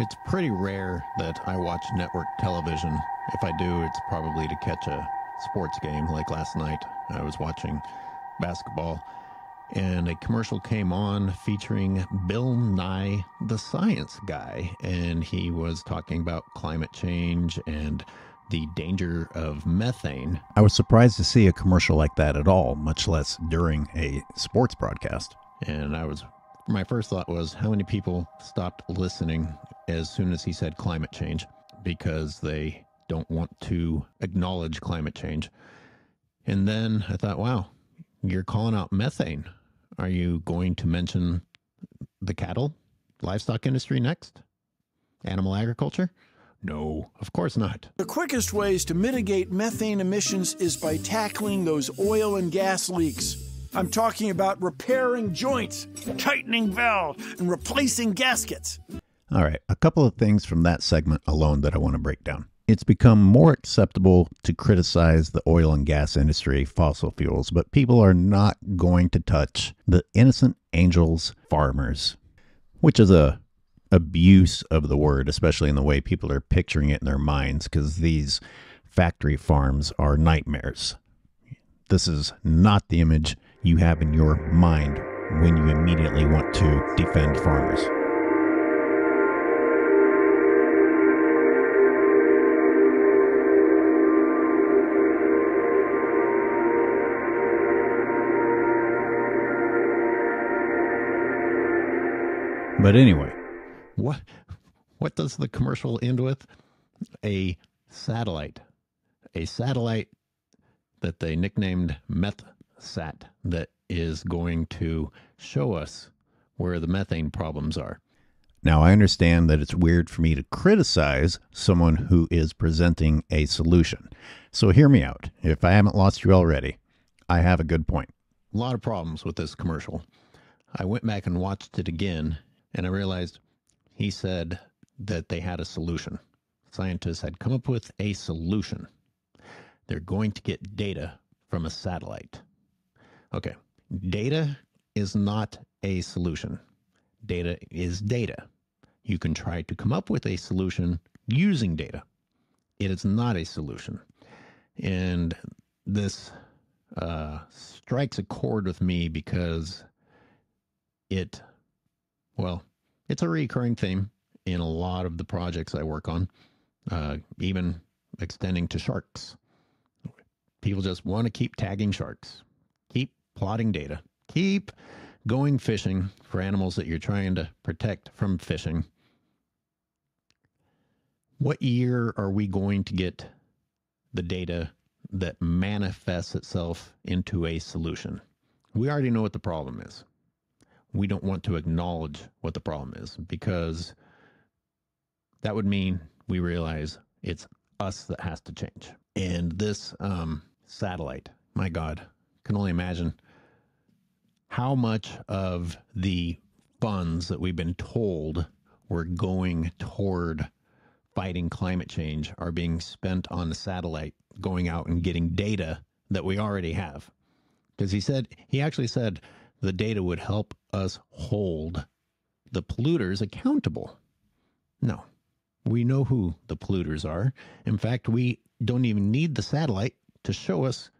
It's pretty rare that I watch network television. If I do, it's probably to catch a sports game. Like last night, I was watching basketball, and a commercial came on featuring Bill Nye, the Science Guy, and he was talking about climate change and the danger of methane. I was surprised to see a commercial like that at all, much less during a sports broadcast. And my first thought was, how many people stopped listening as soon as he said climate change because they don't want to acknowledge climate change? And then I thought, wow, you're calling out methane. Are you going to mention the cattle, livestock industry next? Animal agriculture? No, of course not. The quickest ways to mitigate methane emissions is by tackling those oil and gas leaks. I'm talking about repairing joints, tightening valves, and replacing gaskets. All right, a couple of things from that segment alone that I want to break down. It's become more acceptable to criticize the oil and gas industry, fossil fuels, but people are not going to touch the innocent angels farmers, which is a abuse of the word, especially in the way people are picturing it in their minds, because these factory farms are nightmares. This is not the image you have in your mind when you immediately want to defend farmers. But anyway, What does the commercial end with? A satellite that they nicknamed MethSat, that is going to show us where the methane problems are. now I understand that it's weird for me to criticize someone who is presenting a solution. So hear me out. If I haven't lost you already, I have a good point. A lot of problems with this commercial. I went back and watched it again, and I realized he said that they had a solution. Scientists had come up with a solution. They're going to get data from a satellite. Okay, data is not a solution. Data is data. You can try to come up with a solution using data. It is not a solution. And this strikes a chord with me because it's a recurring theme in a lot of the projects I work on, even extending to sharks. People just want to keep tagging sharks, keep plotting data, keep going fishing for animals that you're trying to protect from fishing. What year are we going to get the data that manifests itself into a solution? We already know what the problem is. We don't want to acknowledge what the problem is, because that would mean we realize it's us that has to change. And this satellite, my God, can only imagine how much of the funds that we've been told were going toward fighting climate change are being spent on the satellite, going out and getting data that we already have. Because he actually said the data would help us hold the polluters accountable. No, we know who the polluters are. In fact, we don't even need the satellite to show us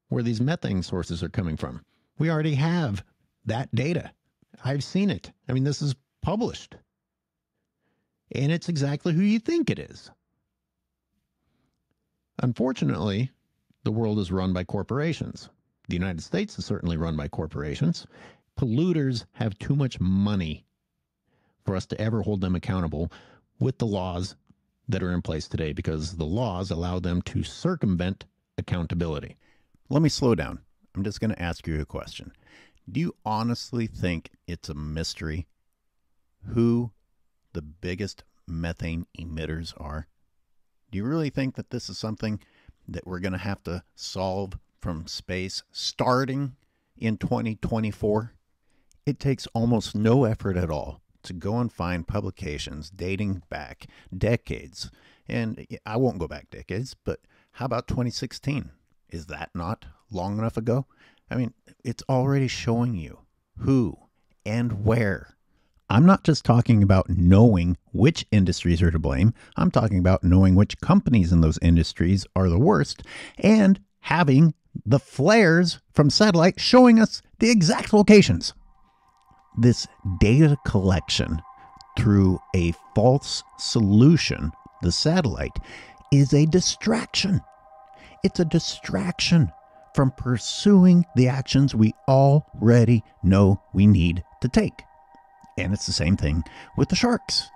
where these methane sources are coming from. We already have that data. I've seen it. I mean, this is published. And it's exactly who you think it is. Unfortunately, the world is run by corporations. The United States is certainly run by corporations. Polluters have too much money for us to ever hold them accountable with the laws that are in place today, because the laws allow them to circumvent accountability. Let me slow down. I'm just going to ask you a question. Do you honestly think it's a mystery who the biggest methane emitters are? Do you really think that this is something that we're going to have to solve from space starting in 2024? It takes almost no effort at all to go and find publications dating back decades. And I won't go back decades, but how about 2016? Is that not long enough ago? I mean, it's already showing you who and where I'm not just talking about knowing which industries are to blame. I'm talking about knowing which companies in those industries are the worst and having the flares from satellite showing us the exact locations. This data collection through a false solution, the satellite, is a distraction. It's a distraction from pursuing the actions we already know we need to take. And it's the same thing with the sharks.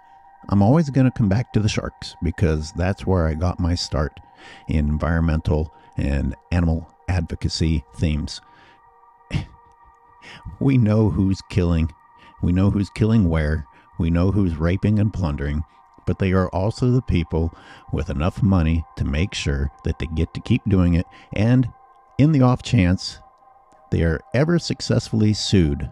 I'm always going to come back to the sharks because that's where I got my start in environmental and animal advocacy themes. We know who's killing. We know who's killing where. We know who's raping and plundering. But they are also the people with enough money to make sure that they get to keep doing it. And in the off chance they are ever successfully sued,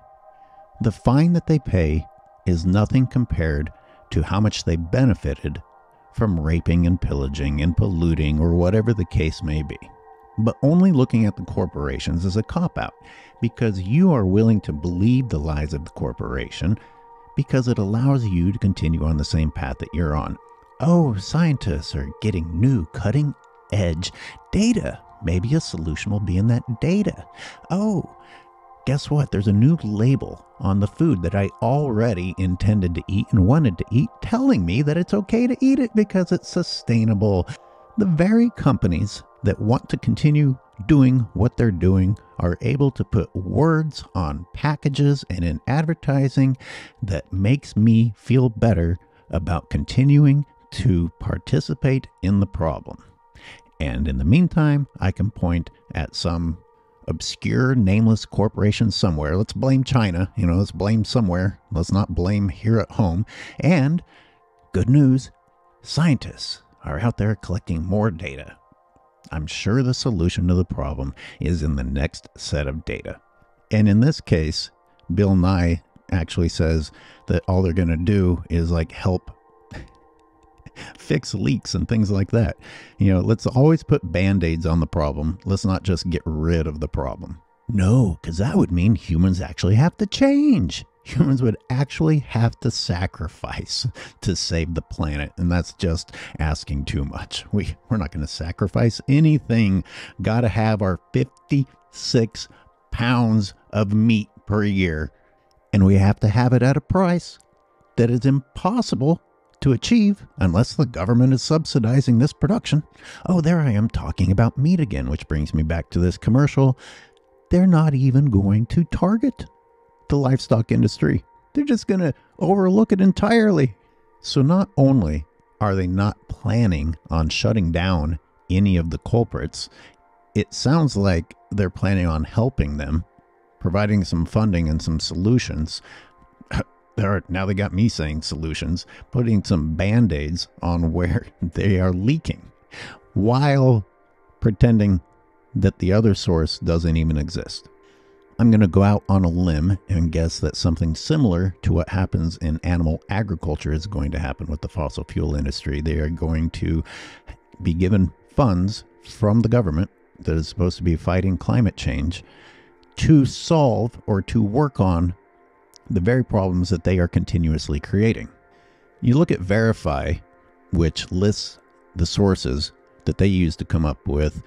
the fine that they pay is nothing compared to how much they benefited from raping and pillaging and polluting or whatever the case may be. But only looking at the corporations is a cop-out because you are willing to believe the lies of the corporation because it allows you to continue on the same path that you're on. Oh, scientists are getting new cutting-edge data. Maybe a solution will be in that data. Oh, guess what? There's a new label on the food that I already intended to eat and wanted to eat, telling me that it's okay to eat it because it's sustainable. The very companies that want to continue doing what they're doing are able to put words on packages and in advertising that makes me feel better about continuing to participate in the problem. And in the meantime, I can point at some obscure, nameless corporation somewhere. Let's blame China. Let's blame somewhere. Let's not blame here at home. And good news, scientists are out there collecting more data. I'm sure the solution to the problem is in the next set of data. And in this case, Bill Nye actually says that all they're going to do is help fix leaks and things like that. Let's always put band-aids on the problem. Let's not just get rid of the problem. No, because that would mean humans actually have to change. Humans would actually have to sacrifice to save the planet, and that's just asking too much. We're not going to sacrifice anything. Got to have our 56 pounds of meat per year, and we have to have it at a price that is impossible to achieve unless the government is subsidizing this production. Oh, there I am talking about meat again, which brings me back to this commercial. They're not even going to target the livestock industry. They're just going to overlook it entirely. So not only are they not planning on shutting down any of the culprits, it sounds like they're planning on helping them, providing some funding and some solutions. Now they got me saying solutions, putting some band-aids on where they are leaking, while pretending that the other source doesn't even exist. I'm going to go out on a limb and guess that something similar to what happens in animal agriculture is going to happen with the fossil fuel industry. They are going to be given funds from the government that is supposed to be fighting climate change to solve or to work on the very problems that they are continuously creating. You look at Verify, which lists the sources that they use to come up with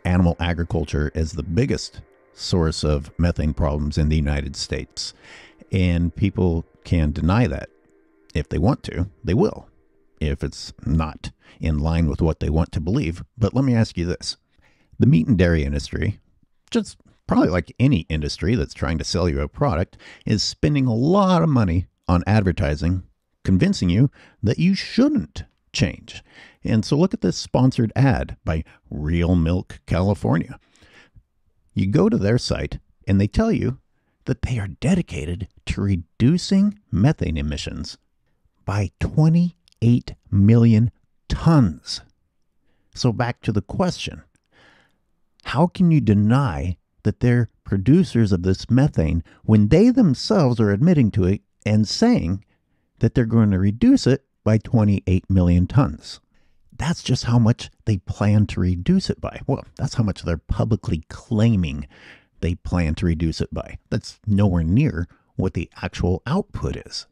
animal agriculture as the biggest source of methane problems in the United States. And people can deny that. If they want to, they will, if it's not in line with what they want to believe. But let me ask you this. The meat and dairy industry, just probably like any industry that's trying to sell you a product, is spending a lot of money on advertising, convincing you that you shouldn't change. And so look at this sponsored ad by Real Milk California. You go to their site and they tell you that they are dedicated to reducing methane emissions by 28 million tons. So back to the question, how can you deny that they're producers of this methane when they themselves are admitting to it and saying that they're going to reduce it by 28 million tons? That's just how much they plan to reduce it by. Well, that's how much they're publicly claiming they plan to reduce it by. That's nowhere near what the actual output is.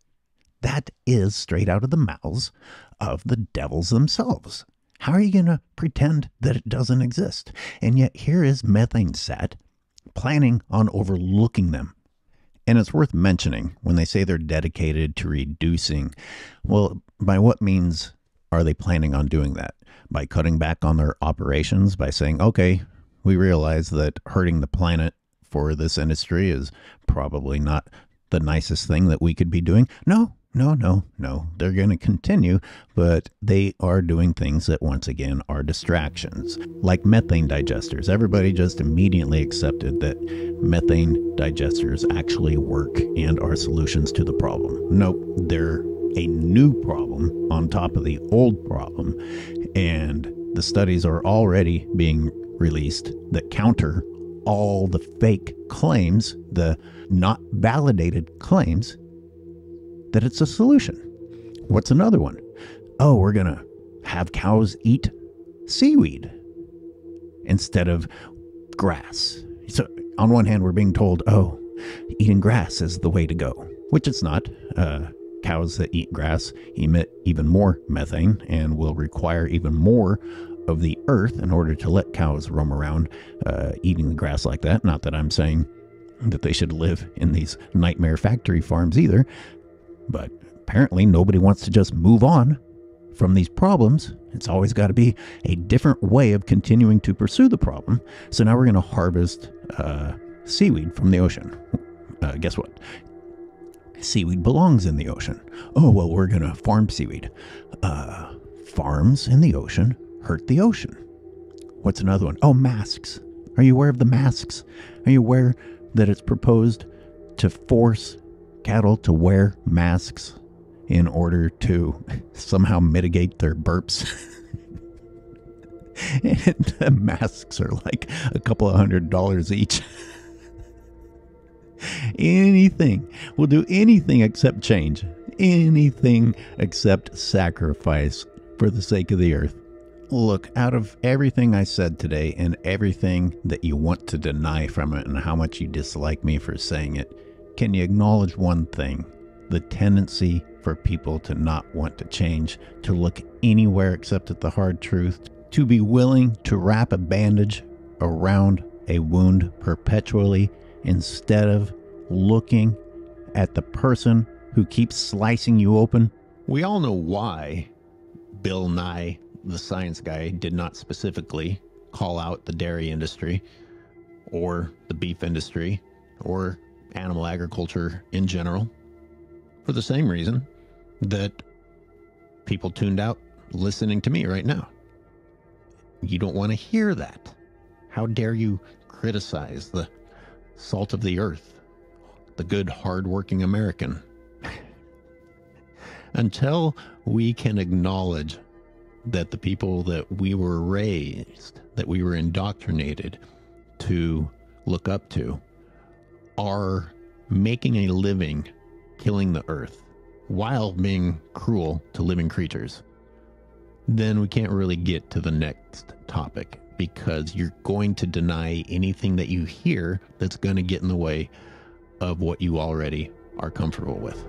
That is straight out of the mouths of the devils themselves. How are you going to pretend that it doesn't exist? And yet here is MethaneSat planning on overlooking them. And it's worth mentioning when they say they're dedicated to reducing, well, by what means are they planning on doing that? By cutting back on their operations, by saying, okay, we realize that hurting the planet for this industry is probably not the nicest thing that we could be doing. No. They're going to continue, but they are doing things that once again are distractions, like methane digesters. Everybody just immediately accepted that methane digesters actually work and are solutions to the problem. Nope, they're a new problem on top of the old problem, and the studies are already being released that counter all the fake claims, the not validated claims that it's a solution. What's another one? Oh, we're going to have cows eat seaweed instead of grass. So on one hand, we're being told, oh, eating grass is the way to go, which it's not. Cows that eat grass emit even more methane and will require even more of the earth in order to let cows roam around eating the grass like that. Not that I'm saying that they should live in these nightmare factory farms either, but apparently nobody wants to just move on from these problems. It's always got to be a different way of continuing to pursue the problem. So now we're going to harvest seaweed from the ocean. Guess what? Seaweed belongs in the ocean. Oh, well, we're going to farm seaweed. Farms in the ocean hurt the ocean. What's another one? Oh, masks. Are you aware of the masks? Are you aware that it's proposed to force cattle to wear masks in order to somehow mitigate their burps? And the masks are like a couple of $100 each. Anything. We'll do anything except change. Anything except sacrifice for the sake of the earth. Look, out of everything I said today and everything that you want to deny from it and how much you dislike me for saying it, can you acknowledge one thing? The tendency for people to not want to change, to look anywhere except at the hard truth, to be willing to wrap a bandage around a wound perpetually instead of looking at the person who keeps slicing you open. We all know why Bill Nye, the science guy, did not specifically call out the dairy industry or the beef industry or animal agriculture in general, for the same reason that people tuned out listening to me right now. You don't want to hear that. How dare you criticize the salt of the earth, the good, hardworking American? Until we can acknowledge that the people that we were raised, that we were indoctrinated to look up to, are making a living killing the earth while being cruel to living creatures, then we can't really get to the next topic, because you're going to deny anything that you hear that's going to get in the way of what you already are comfortable with.